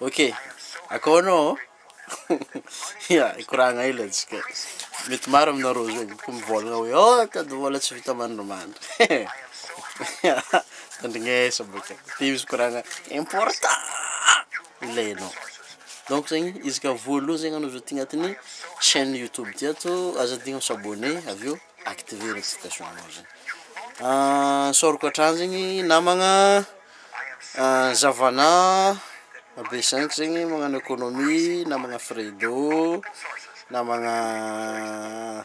Okay. Ako no. Yeah, ikuranga ila tsika. Mety maro aminareo zegny ko mivolagna hoe oh tady vola tsy vita mandrimandry. Tandrignesa baka. Ty izy koragna important. Ilainao. Donc zegny izy ka voalohany zegny anao zao ty agnatin'ny chaîne YouTube ty ato azadigna s'abonner avy eo activer notification anao zegny. Soroko hatrany zegny namagna zavana B5 zegny magnano économie, namagna Fredo, namagna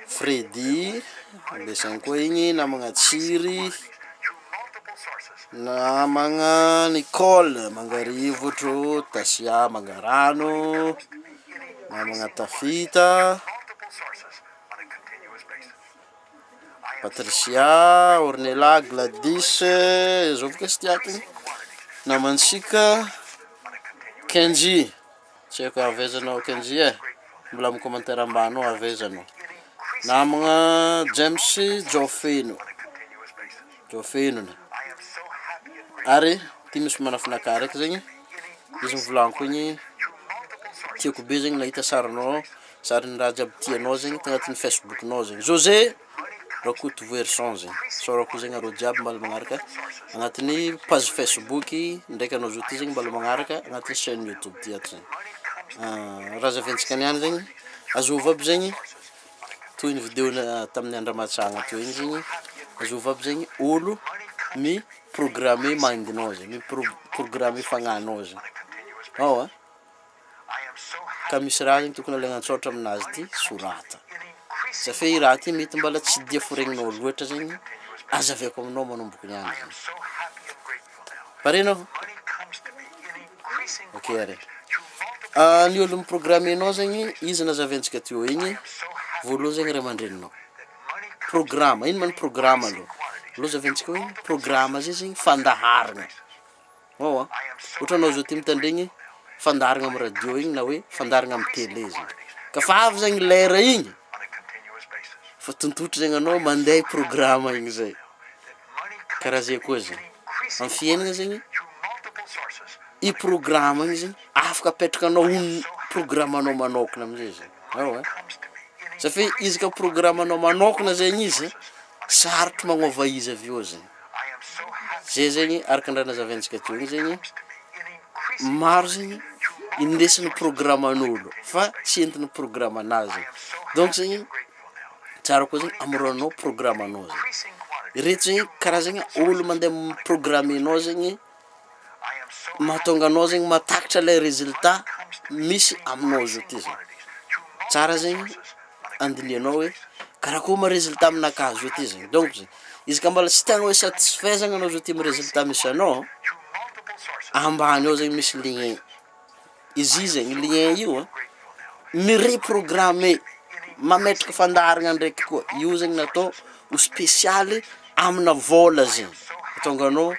Freddy, B5 koa igny, namagna Tsiry, namagna Nicole, Mangarivotro, Tasia, Mangarano, namagna Tafita, Patricia, Ornella, Gladys, Azovy Kastiaky, namantsika Kenji, tsy haiko avezanao Kenji mbola amin'ny commentaire ambany ao avezanao. Namagna James Jofeno, ary ty misy manafinaka raiky zegny izy mivolanko igny tiako be zegny nahita sarinao sarin'ny raha jiaby tianao zegny tagnatin'ny facebooknao zegny José rakoto version zegny sorako zegny areo jiaby mbala magnaraka agnatin'ny page facebook ndraiky anao zo ty zegny mbala magnaraka agnatin'ny chaîne YouTube ty ato zegny raha zaventsika niany zegny azovy aby zegny toy ny vidéo tamin'ny Andramatsagna teo igny zegny azovy aby zegny olo mi programmer mindinao zegny mi programmer fagnanao zegny ao ka misy raha zegny tokony alaigna antsotra aminazy ty sorata safe raha ty mety mbala tsy dia foregninao loatra zegny azaveko aminao manomboky niany zegny parenao ok are ny olo miprogrammenao zegny izy nazaventsika teo igny voalohany zegny ray aman-dreninao programme ino man programme aloha aloha zaventsika hoe programme zay zegny fandaharagna ao ohatra anao zao ty mitandregny fandaharagna amin'ny radio igny na hoe fandaharagna amin'ny télé zegny ka fa avy zegny lera igny fa tontotry zegny anao mandeha programme igny zay karaha zay koa zegny amin'ny fiainana zegny i programme igny zegny afaka apetraka anao programme anao manokana amizay zegny ao safe izy ka programme anao manokana zegny izy sarotry magnova izy avy eo zegny zay zegny araka andraha nazaventsika teo igny zegny maro zegny indesin'ny programme an'olo fa tsy entin'ny programme anazy donc zegny tsara koa zegny amoronao programme anao zegny reto zegny karaha zegny olo mandeha programme anao zegny mahatonga anao zegny matakatra le résultat misy aminao zao ty zegny tsara zegny andinianao hoe karakoa ma résultat aminakahy zao ty zegny donc zegny izy ka mbala tsy tegna hoe satisfaisagna anao zao ty amy résultat misy anao ambany ao zegny misy lien izy zegny lien io mireprogrammer mametraka fandaharagna ndraiky koa io zegny natao ho spécialy amina vola zegny atonga anao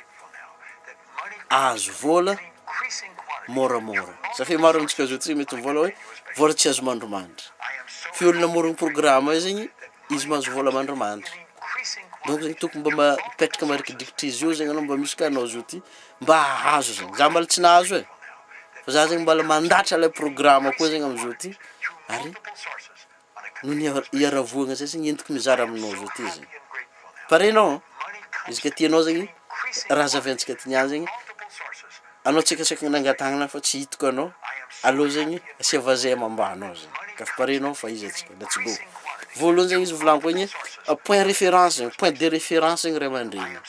azo vola moramora safe maro amintsika zao ty mety mivola hoe vola tsy azo mandrimandry fi olona morogny programme zegny izy mahazo vola mandrimandry donc zegny tokony mba mapetraka marikidrikitry izy io zegny anao mba misy ka anao zao ty mba ahazo zegny za mbala tsy nahazo fa za zegny mbala mandatra le programme koa zegny amizao ty ary no iaravoagna zay zegny entiko mizara aminao zao ty zegny parenao izy ka tianao zegny raha zaventsika ty niany zegny anao tsekatseky nangatangana fa tsy hitako anao aloha zegny asia vazay amambanao zegny ka fa parenao fa izy atsika let's go voalohany zegny izy volaniko igny point référence zegny point de référence zegny ray aman-dreny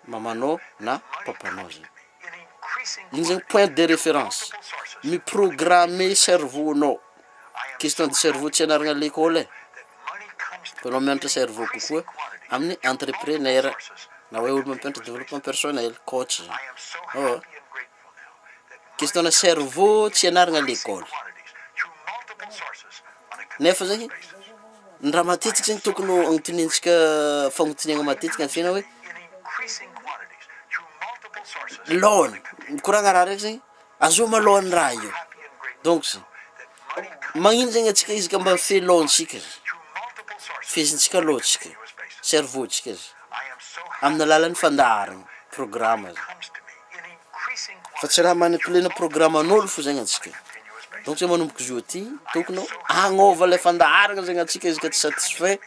mamanao na papanao zegny igny zegny point de référence miprogrammer cerveau-nao question de cerveau tsy anaragna à l'école fa anao mianatra cerveau kokoa amin'ny entrepreneur na hoe olo mampianatra développement personnel coach zegny question na cerveau tsy anaragna à l'école nefa zegny ny raha matetiky zegny tokony agnotinentsika fagnotiniagna matetiky amin'ny fiaina hoe lôny mikoragna raha raiky zegny azo malôny raha io donc zegny magnino zegny atsika izy ka mba felôntsika fezintsika lôtsika cerveau-tsika amina alalan'ny fandaharagna programme fa tsy raha manipuler programan'olo fo zegny atsika. Donc c'est manomboka izy ty tokony agnova le fandaharagna zegny atsika izy ka tsy satisfait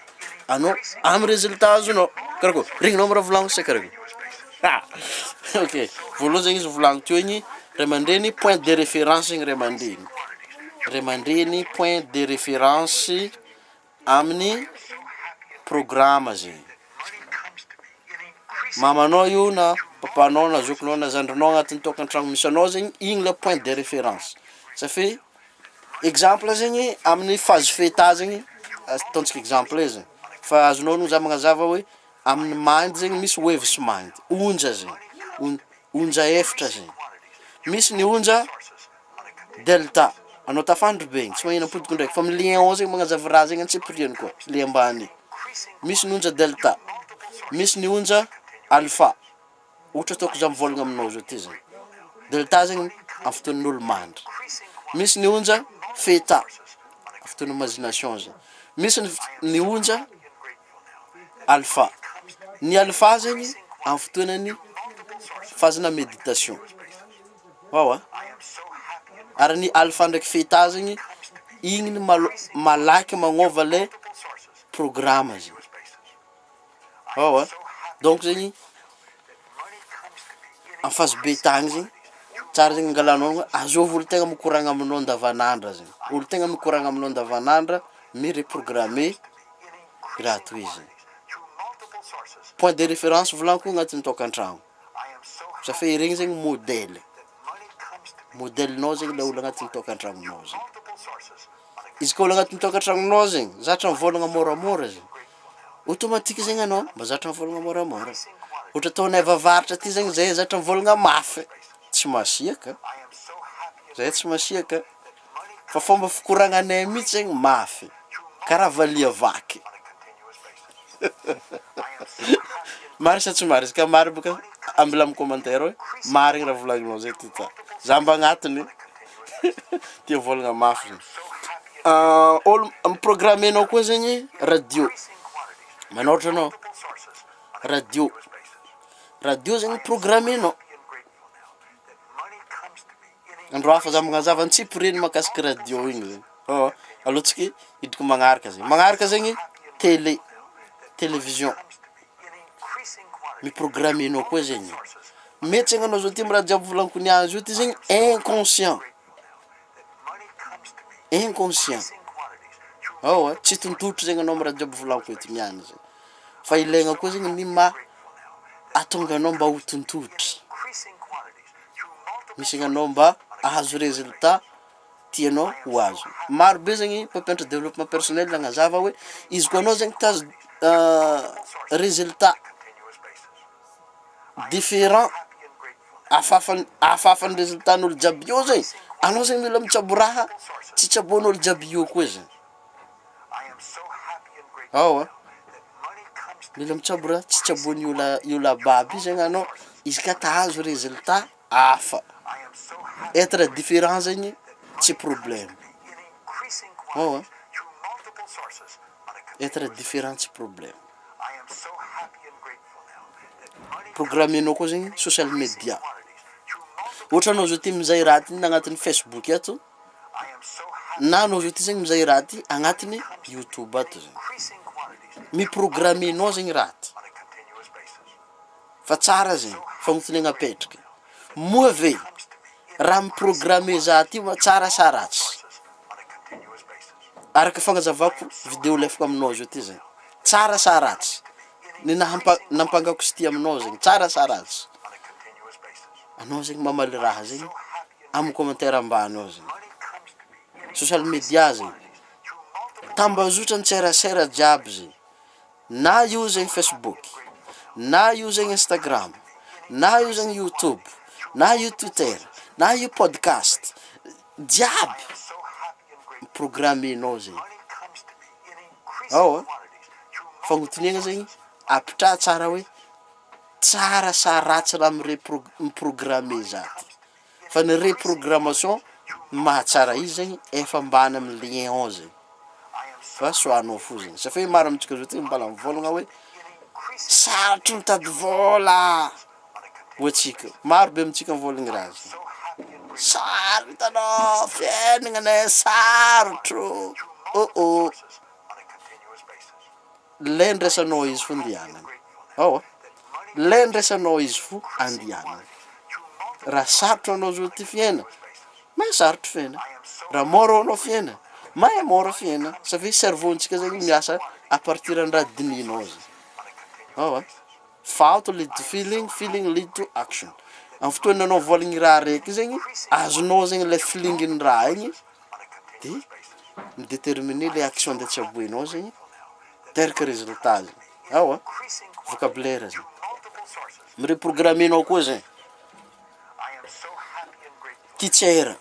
anao amy résultat azonao. Karakô regninao raha volagno saka regny. OK. Voalohany zegny izy volagno teo igny ray aman-dreny point de référence igny ray aman-dreny. Ray aman-dreny point de référence amin'ny programme zegny. Mamanao io na papanao na zokinao na zandrinao agnatin'ny tokantragno misy anao zegny igny le point de référence. Ça fait exemple zegny amin'ny phase feta zegny ataontsika exemple izy. Fa azonao no za magnazava hoe amin'ny mind zegny misy waves mind. Onja zegny. Onja efatra zegny. Misy ny onja delta. Anao tafandry be igny, tsy magnino apodiko ndraiky fa amin'ny lien zegny magnazava raha zegny antsipiriany koa, le ambany. Misy ny onja delta. Misy ny onja alpha. Ohatra ataoko za mivolagna aminao zao ty zegny. Delta zegny amin'ny fotoan'olo mandry. Misy ny onja theta, amin'ny fotoana imagination zegny. Misy ny onja alpha. Ny alpha zegny amin'ny fotoanany phase-na méditation. Wow. Ary ny alpha ndraiky theta zegny igny ny malaky magnova le programme zegny. Wow. Donc zegny en phase bêta zegny tsara zegny angalanao azovy olo tegna mikoragna aminao andavanandra zegny. Olo tegna mikoragna aminao andavanandra mi-reprogrammer raha toy zegny. Point de référence volanko agnatin'ny tokantragno. Ça fait regny zegny modèle. Modèlenao zegny le olo agnatin'ny tokantragnonao zegny. Izy koa olo agnatin'ny tokantragnonao zegny zatra mivolagna moramora zegny. Automatique zegny anao mba zatra mivolagna moramora. Ohatra ataonay vavaritra ty zegny zay zatra mivolagna mafy. Tsy masiaka. Zay tsy masiaka. Fa fomba fikoragnanay mihitsy zegny mafy. Karaha valia vaky. Mary sa tsy mary? Izy ka mary boka ambila amin'ny commentaire hoe marigny raha volagninao zay ty ta. Za mba agnatiny tia volagna mafy zegny. Olo miprogramenao koa zegny radio. Manohatra anao radio. Radio zegny programenao. Andro hafa za magnazava antsipireny makasika radio igny zegny. Alohatsika hidiko magnaraka zegny. Magnaraka zegny télévision. Miprogramenao koa zegny. Mety zegny anao zao ty raha jiaby volaniko niazy io ty zegny inconscient. Inconscient. Tsy tontotro zegny anao raha jiaby volaniko eto niany zegny. Fa ilaigna koa zegny ny atonga anao mba ho tontotry. Misy anao mba ahazo résultat tianao ho azo. Maro be zegny mpampianatra développement personnel nagnazava hoe izy koa anao zegny tazo résultat différent afafan'ny résultat-n'olo jiaby io zegny. Anao zegny mila mitsabo raha tsy tsaboan'olo jiaby io koa zegny. Mila mitsabo raha tsy tsaboan'ny olo ababy zegny anao izy ka tahazo résultat hafa. Être différent zegny tsy problème. Être différent tsy problème. Programmenao koa zegny social media. Ohatra anao zao ty mizay raha ty agnatin'ny Facebook ato. Na anao zao ty zegny mizay raha ty agnatin'ny YouTube ato zegny. Miprogrammenao zegny raha ty. Fa tsara zegny fagnontaniagna apetraka. Moa ve raha miprogramme za ty ma tsara sa ratsy? Araka fagnazavako vidéo lefako aminao zao ty zegny. Tsara sa ratsy? Ny nampangako sy ty aminao zegny tsara sa ratsy? Anao zegny mamaly raha zegny amin'ny commentaire ambany ao zegny. Social media zegny tambazotra ny tserasera jiaby zegny. Na io zegny Facebook, na io zegny Instagram, na io zegny YouTube, na io Twitter, na io podcast. Jiaby programmenao zegny. Fagnontaniagna zegny apitra tsara hoe tsara sa ratsy raha miprogramme zaty. Fa ny reprogrammation mahatsara izy zegny efa ambany amin'ny lien ao zegny. Fa soanao fo zegny. Sa fe maro amintsika zao ty mbala mivolagna hoe sarotry mitady vola ho antsika. Maro be amintsika mivolagna raha zegny. sary hitanao fiainagnanay sarotro le ndraisanao izy fo andianana le ndraisanao izy fo andianana raha sarotro anao zao ty fiaina mahay sarotro fiaina raha mora anao fiaina mahay mora fiaina satria cerveau-ntsika zegny miasa à partir andraha dininao zay thought lead to feeling, feeling lead to action. Amin'ny fotoana anao voaligny raha raiky zegny azonao zegny le feeling-ny raha igny de midéterminer le action de tsaboinao zegny teraka résultat zegny vocabulaire zegny mireprogrammenao koa zegny teacher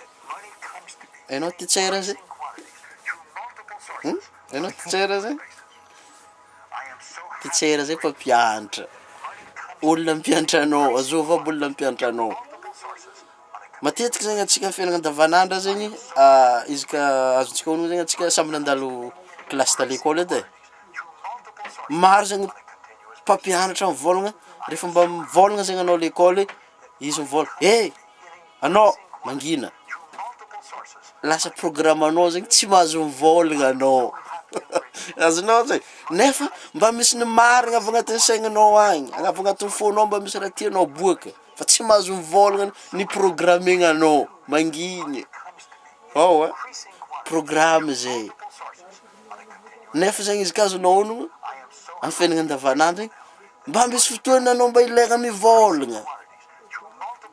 hainao teacher zegny hainao teacher zegny teacher zegny mpampianatra olona mpianatra anao azovy aby olona mpianatra anao matetiky zegny atsika fiainana andavanandra zegny izy ka azontsika ono zegny atsika samy nandalo classe de l'école edy maro zegny mpampianatra mivôlagna rehefa mba mivôlagna zegny anao l'école izy mivôlagna anao mangina lasa programanao zegny tsy mahazo mivôlagna anao azonao zegny nefa mba misy ny marigna avy agnatin'ny saigninao agny avy agnatin'ny fonao mba misy raha tianao boaka fa tsy mahazo mivôlagna ny programmenanao manginy programme zay nefa zegny izy ka azonao onogno amin'ny fiainana andavanandro igny mba misy fotoana anao mba ilaigna mivôlagna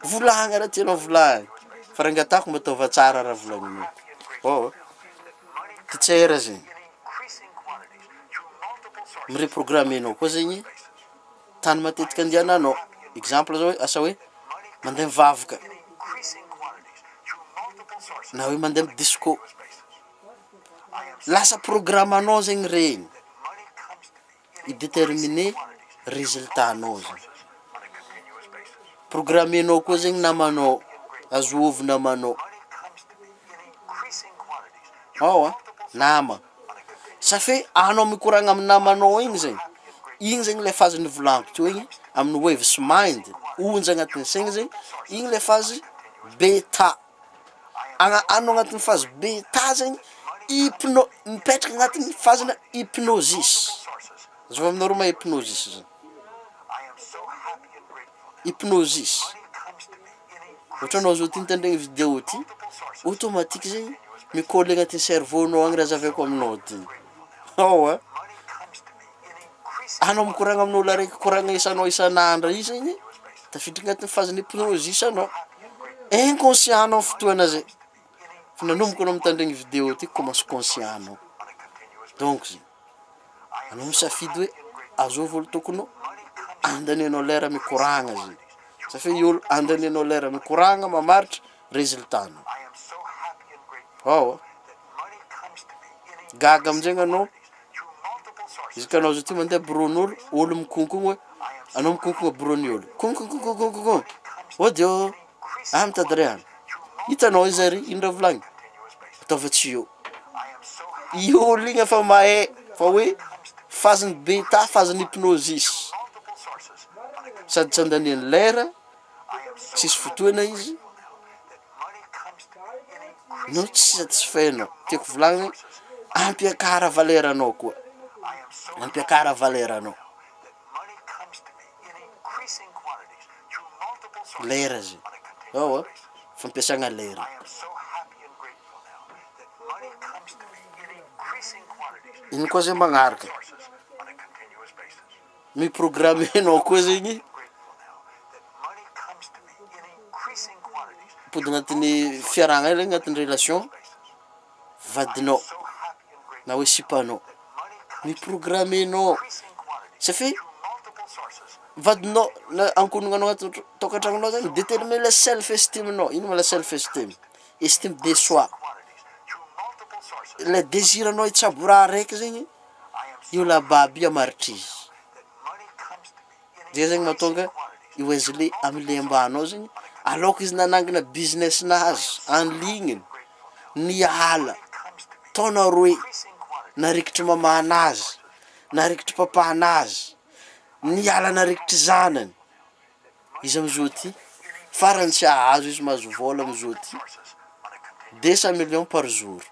volagna raha tianao volagna fa raha ngatako mba ataova tsara raha volagninao teacher zegny mireprogrammenao koa zegny tany matetika andiananao exemple zao hoe asa hoe mandeha mivavaka na hoe mandeha amy disco lasa programanao zegny regny idéterminer résultat-nao zegny programmenao koa zegny namanao azovy namanao nama safy anao mikoragna amin'ny namanao igny zegny le phase nivolaniko teo igny amin'ny waves mind onja agnatin'ny saigny zegny igny le phase beta anao agnatin'ny phase beta zegny mipetraka agnatin'ny phase na hypnosis zao aminao roa ma hypnosis zegny hypnosis ohatra anao zao ty nitandregny vidéo ty automatique zegny mikoly agnatin'ny cerveau-nao agny raha zavako aminao ty anao mikoragna amin'olo araiky koragna isanao isanandra izy zegny tafiditra agnatin'ny phase hypnosis anao inconscient anao fotoana zay fa nanomboka anao mitandregny vidéo ty commence conscient anao donc zegny anao misafidy hoe azovy olo tokony andanianao lera mikoragna zegny satria olo andanianao lera mikoragna mamaritra résultat-nao gaga amizegny anao izy ka anao zao ty mandeha bureau-n'olo olo mikonkogna hoe anao mikonkogna bureau-ny olo konkonkonkonkonkon odio mitady rehana hitanao izy ary ino raha volagny ataova tsy eo i olo igny efa mahay fa hoe phase-ny beta phase-ny hypnosis sady tsy andaniany lera tsisy fotoana izy no tsy satisfainao tiako volagny ampiakara valeranao koa ampiakara valeranao lera zegny fampiasagna lera ino koa zegny magnaraka miprogrammenao koa zegny pody agnatin'ny fiaragna io agnatin'ny relation vadinao na hoe sipanao miprogrammenao safy vadinao na ankonagnanao agnaty tokantragnonao zegny déterminer le self esteemenao ino ma la self esteem estime de soi le désiranao hitsabo raha raiky zegny io lababy amaritry izy zay zegny mahatonga io ezile amile ambanao zegny aloko izy nanangana business nazy en ligne niala taona roe narikitry mamanazy narikitry papanazy niala narikitry zanany izy amizao ty farany tsy ahazo izy mahazo vola amizao ty 200 millions par jour.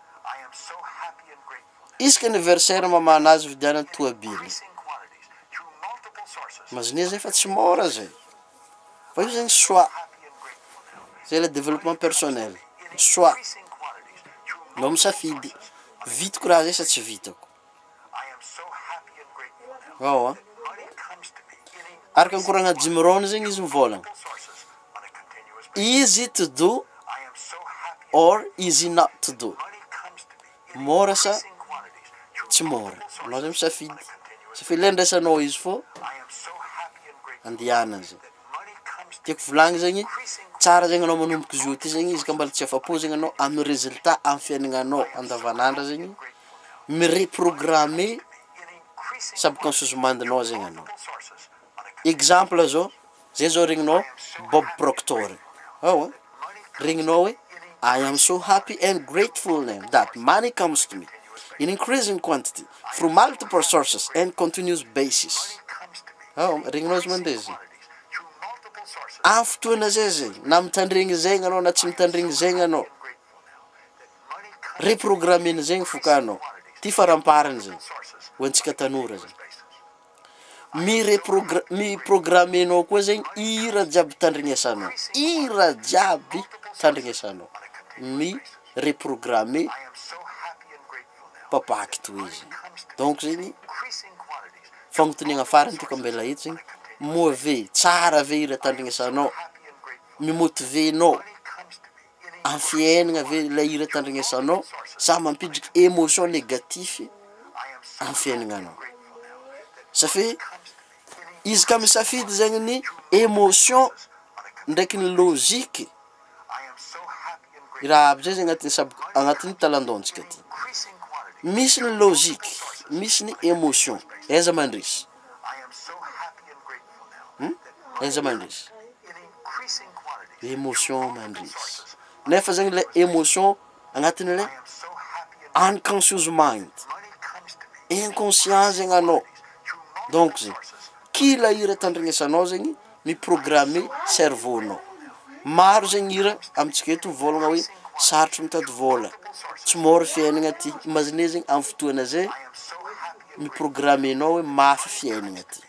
Isaka anniversaire mamanazy vidiana toabily. Imagine zay fa tsy mora zay. Fa io zany choix. C'est le développement personnel. Choix. No misafidy. Vitako raha zay sa tsy vitako. Ao araka ny koragna Jimron zegny izy mivolagna. Easy to do or easy not to do. Mora sa tsy mora. Anao zay misafidy. Safi le ndraisanao izy fô andiana zay. Tiako volagny zegny tsara zegny anao manomboka izy io ty zegny izy ka mbala tsy afapo zegny anao amin'ny résultat amin'ny fiaignananao andavanandro zegny mireprogrammer subconsciousmandinao zegny anao. Exemple zao, zay zao regninao Bob Proctor. Regninao hoe I am so happy and grateful that money comes to me in increasing quantity through multiple sources and continuous basis. Regninao izy mandeha zay. Amin'ny fotoana zay zegny, na mitandregny zegny anao na tsy mitandregny zegny anao, reprogrammer zegny fokanao. Ty faramparany zegny. Hoantsika tanora zegny. Miprogrammenao koa zegny ira jiaby tandregnesanao. Ira jiaby tandregnesanao. Reprogrammer papaky toy izy. Donc zegny fagnontaniagna farany tiako ambela eto zegny mauvais, tsara ve ira tandregnesanao, mimotivenao amin'ny fiaignana ve le ira tandregnesanao sa mampidriky émotion négatif amin'ny fiaignananao. Safi izy ka misafidy zegny ny émotion ndraiky ny logique. Raha aby zay zegny agnatin'ny talandontsika ty. Misy ny logique, misy ny émotion. Aiza mandrisy? Aiza mandrisy? Émotion mandrisy. Nefa zegny le émotion agnatin'le unconscious mind. Inconscient zegny anao. Donc zegny kila ira tandregnesanao zegny miprogrammer cerveau-nao. Maro zegny ira amintsika eto volagna hoe sarotry mitady vola, tsy mora fiaignana ty. Imagine zegny amin'ny fotoana zay miprogrammenao hoe mafy fiaignana ty.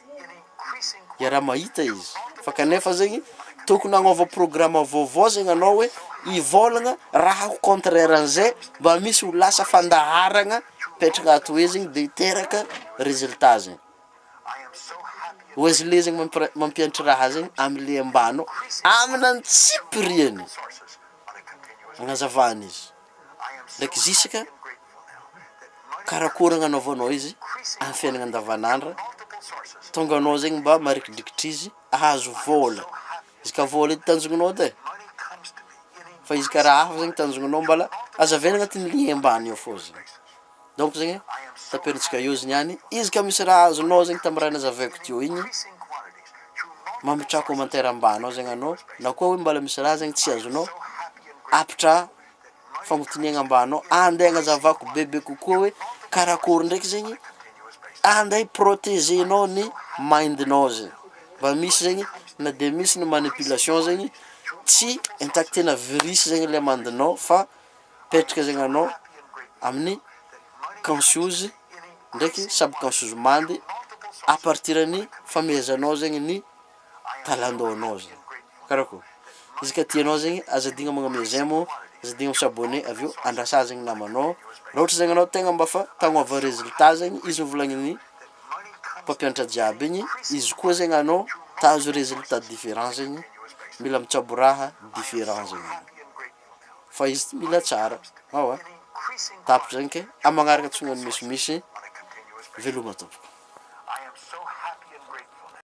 Raha mahita izy. Fa kanefa zegny tokony agnova programme vaovao zegny anao hoe ivolagna raha contraire an'izay mba misy ho lasa fandaharagna petraka ato hoe zegny dia hiteraka résultat zegny. Ozy le zegny mampianatra raha zegny amin'le ambanao amin'ny antsipiriany agnazavana izy. Ndraiky zisaka karakory agnanaovanao izy amin'ny fiaignana andavanandro tonga anao zegny mba marikidrikitra izy ahazo vola. Izy ka vola edy tanjognonao ty. Fa izy ka raha hafa zegny tanjognonao mbala azavena agnatin'ny lia ambany ao fô zegny. Donc zegny tapenitsika io zegny niany izy ka misy raha azonao zegny tamin'ny raha nazavaiko teo igny mametraka commentaire ambany ao zegny anao, na koa hoe mbala misy raha zegny tsy azonao apitra fagnontaniagna ambanao andeha agnazavako bebe kokoa hoe karakory ndraiky zegny andeha protégenao ny mindnao zegny. Mba misy zegny na de misy ny manipulation zegny tsy intactena virus zegny le mandinao fa petraka zegny anao amin'ny conscious ndraiky subconscious mind à partir ny famehezanao zegny ny talandonao zegny. Karakory izy ka tianao zegny azadigna magname j'aime, azadigna misabone aveo andrasa zegny namanao. Raha ohatra zegny anao tegna mba fa tagnova résultat zegny izy volagny mpampianatra jiaby igny, izy koa zegny anao tahazo résultat différent zegny, mila mitsabo raha différent zegny. Fa izy mila tsara. Tapitra zegny ke amagnaraka tsongany misimisy veloma tompoko.